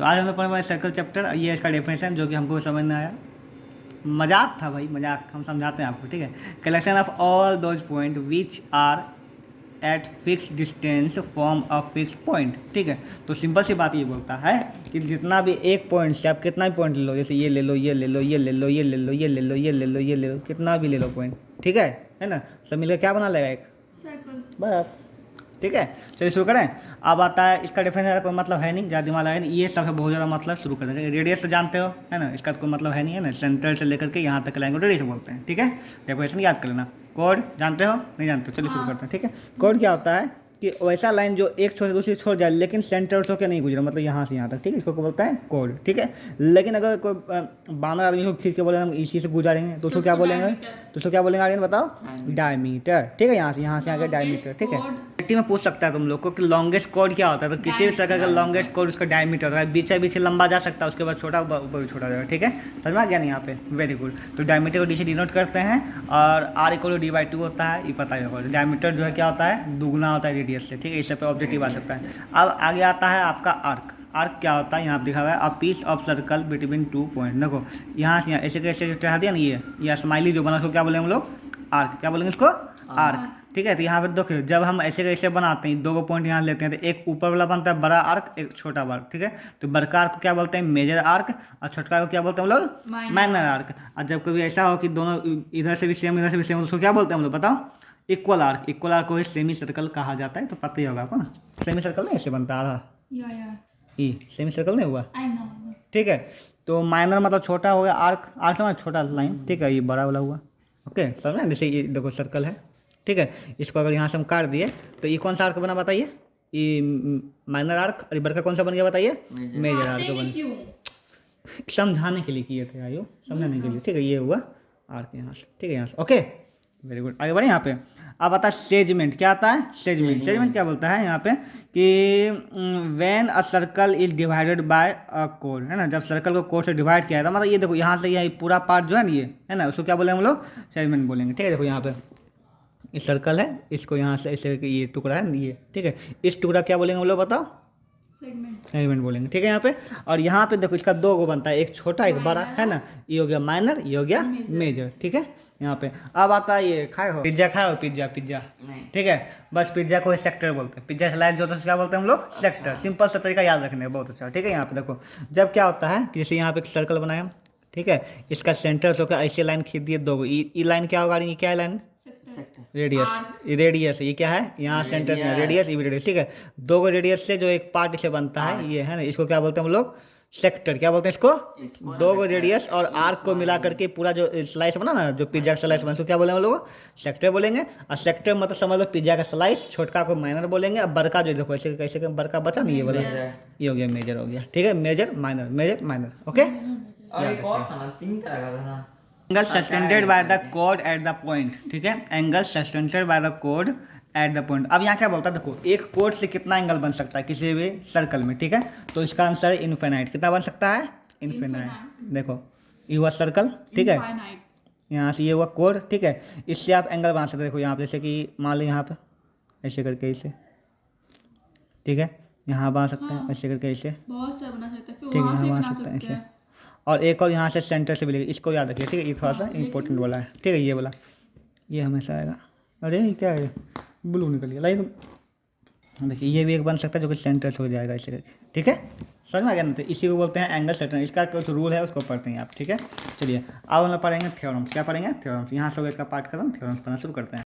तो आज हम लोग पढ़ने वाले सर्कल चैप्टर, ये इसका डेफिनेशन जो कि हमको समझ में आया। मजाक था भाई, मजाक, हम समझाते हैं आपको, ठीक है। Collection of all those point which are at fix distance from a fix point, ठीक है। तो सिंपल सी बात ये बोलता है कि जितना भी एक पॉइंट से आप कितना भी पॉइंट ले लो, जैसे ये ले लो, ये ले लो, ये ले लो, ये ले लो, ये ले लो, ये ले लो, ये ले लो, कितना भी ले लो पॉइंट, ठीक है ना। सब मिलकर क्या बना लेगा, एक सर्कल, बस, ठीक है। चलिए शुरू करें। अब आता है इसका डेफिनेशन, कोई मतलब है नहीं, ज़्यादा दिमाग लगा नहीं, ये सबसे बहुत ज़्यादा मतलब शुरू करेंगे। रेडियस से जानते हो, है ना, इसका कोई मतलब है नहीं, है ना। सेंटर से लेकर के यहाँ तक लाइन को रेडियस बोलते हैं, ठीक है। डेफिनेशन याद कर लेना। कोड जानते हो, नहीं जानते हो, चलिए शुरू करते हैं, ठीक है। कोड क्या होता है कि वैसा लाइन जो एक छोर से दूसरी छोड़ जाए लेकिन सेंटर से होकर नहीं गुजरा, मतलब यहाँ से यहाँ तक, ठीक है, इसको बोलता है कोड, ठीक है। लेकिन अगर कोई बानर आदमी को खींच के बोले हम इसी से गुजारेंगे तो उसको क्या बोलेंगे, तो उसको क्या बोलेंगे आर्यन बताओ, डायमीटर, ठीक है। यहाँ से आगे डायमीटर, ठीक है। में पूछ सकता है तुम लोग को कि लॉन्गेस्ट कोड क्या होता है, तो किसी भी सर्कल का लॉन्गेस्ट कोड उसका डायमीटर होता है। बीच लंबा जा सकता है, उसके बाद छोटा ऊपर छोटा जाएगा, ठीक है। समझ में आ गया नहीं यहाँ पे, वेरी गुड। तो डायमीटर को डी से डिनोट करते हैं और आर इक्वल टू डी/2 होता है, ये पता ही होगा। डायमीटर जो है क्या होता है, दुगुना होता है रेडियस से, ठीक है। इससे पे ऑब्जेक्टिव आ सकता है। अब आगे आता है आपका आर्क। आर्क क्या होता है, यहाँ पे दिखा हुआ है a piece of circle between 2 point. देखो यहाँ से ऐसे कैसे चढ़ा दिया ना, ये स्माइली जो बना उसको क्या बोलेंगे हम लोग, आर्क। क्या बोलेंगे इसको, आर्क, ठीक है। तो यहाँ पे देखो जब हम ऐसे कैसे बनाते हैं, दो पॉइंट यहाँ लेते हैं, तो एक ऊपर वाला बनता है बड़ा आर्क, एक छोटा आर्क, ठीक है। तो बड़का आर्क को क्या बोलते हैं, मेजर आर्क, और छोटका को क्या बोलते हैं हम लोग, माइनर आर्क। और जब कभी ऐसा हो कि दोनों इधर से भी सेम इधर से भी सेम, उसको क्या बोलते हैं हम लोग, बताओ, इक्वल आर्क। इक्वल आर्क को ही सेमी सर्कल कहा जाता है, तो पता ही होगा आपको ना। सेमी सर्कल नहीं ऐसे बनता आ रहा, ये सेमी सर्कल नहीं हुआ, ठीक है। तो माइनर मतलब छोटा हो गया, आर्क, आर्क समझ, छोटा लाइन, ठीक है। ये बड़ा वाला हुआ, ओके, समझ। जैसे ये देखो सर्कल है, ठीक है। इसको अगर यहाँ से हम काट दिए तो ये कौन सा आर्क बना बताइए, ये माइनर आर्क। और बड़का कौन सा बन गया बताइए, मेजर आर्क बन। समझाने के लिए किए थे आयो, समझाने के लिए, ठीक है। ये हुआ आर्क यहाँ से, ठीक है, यहाँ से, ओके, वेरी गुड। आगे बढ़े यहाँ पे। अब आता है सेगमेंट। क्या आता है, सेगमेंट। सेगमेंट क्या बोलता है यहाँ पे कि when a circle is divided by a code, है ना। जब सर्कल को कोड से डिवाइड किया था, मतलब ये देखो यहाँ से ये पूरा पार्ट जो है ना, ये है ना, उसको क्या बोलेंगे हम लोग, सेगमेंट बोलेंगे, ठीक है। देखो यहाँ पे ये सर्कल है, इसको यहाँ से ऐसे ये टुकड़ा है ये, ठीक है। इस टुकड़ा क्या बोलेंगे हम लोग बताओ, सेगमेंट बोलेंगे, ठीक है यहाँ पे। और यहाँ पे देखो इसका दो गो बनता है, एक छोटा एक बड़ा, है ना। ये हो गया माइनर, ये हो गया मेजर, ठीक है। यहाँ पे अब आता है ये, खाए हो पिज्जा, खाए हो पिज्जा, पिज्जा, ठीक है। बस पिज्जा को सेक्टर बोलते हैं। पिज्जा स्लाइस जो होता है क्या बोलते हैं हम लोग, सेक्टर। सिंपल सा तरीका याद रखने का, बहुत अच्छा, ठीक है। यहाँ पे देखो जब क्या होता है कि जैसे यहाँ पे एक सर्कल बनाया, ठीक है, इसका सेंटर से होकर ऐसे लाइन खींच दिए दो गो, ये लाइन क्या होगा, ये क्या लाइन, रेडियस। रेडियस ये क्या है, यहाँ सेंटर से रेडियस, ये रेडियस, ठीक है। दो गो रेडियस से जो एक पार्ट से बनता है, ये है ना, इसको क्या बोलते हैं हम लोग, सेक्टर। क्या बोलते हैं इसको, दो गो रेडियस और आर्क को मिला करके पूरा जो स्लाइस बना ना, जो पिज्जा का स्लाइस बना, उसको क्या बोलेंगे हम लोग, सेक्टर बोलेंगे। और सेक्टर मतलब समझ लो पिज्जा का स्लाइस, छोटका को माइनर बोलेंगे। अब बड़का जो देखो ऐसे कैसे बड़का बचा नहीं, ये वाला ये हो गया मेजर, हो गया, ठीक है। Major minor, major minor, okay. Angle subtended by the कोड एट द पॉइंट, ठीक है। एंगल सस्टेंडेड बाय द कोड एट द पॉइंट। अब यहाँ क्या बोलता है, देखो एक कोड से कितना एंगल बन सकता है किसी भी सर्कल में, ठीक है। तो इसका आंसर है इनफाइनाइट। कितना बन सकता है, इनफाइनाइट। देखो ये हुआ सर्कल, ठीक है, यहाँ से ये हुआ कोड, ठीक है। इससे आप एंगल बना सकते हो। देखो यहाँ पे जैसे कि मान लो यहाँ पे ऐसे करके इसे, ठीक है, यहाँ बना सकते हैं ऐसे करके इसे, ठीक है, यहाँ बना सकते हैं ऐसे। और एक और यहाँ से सेंटर से भी लेंगे, इसको याद रखिए, ठीक है। ये थोड़ा सा इंपॉर्टेंट वाला है, ठीक है, ये वाला, ये हमेशा आएगा। अरे ये क्या है, ब्लू निकल गया लाइन। देखिए ये भी एक बन सकता है जो कि सेंटर से हो जाएगा ऐसे करके, ठीक है। समझ में आ गया ना। तो इसी को बोलते हैं एंगल सस्टेंडेड। इसका कुछ रूल है, उसको पढ़ते हैं आप, ठीक है। चलिए अब हम लोग पढ़ेंगे थ्योरम्स। क्या पढ़ेंगे, थ्योरम्स। यहाँ से इसका पार्ट खत्म, थ्योरम्स पढ़ना शुरू करते हैं।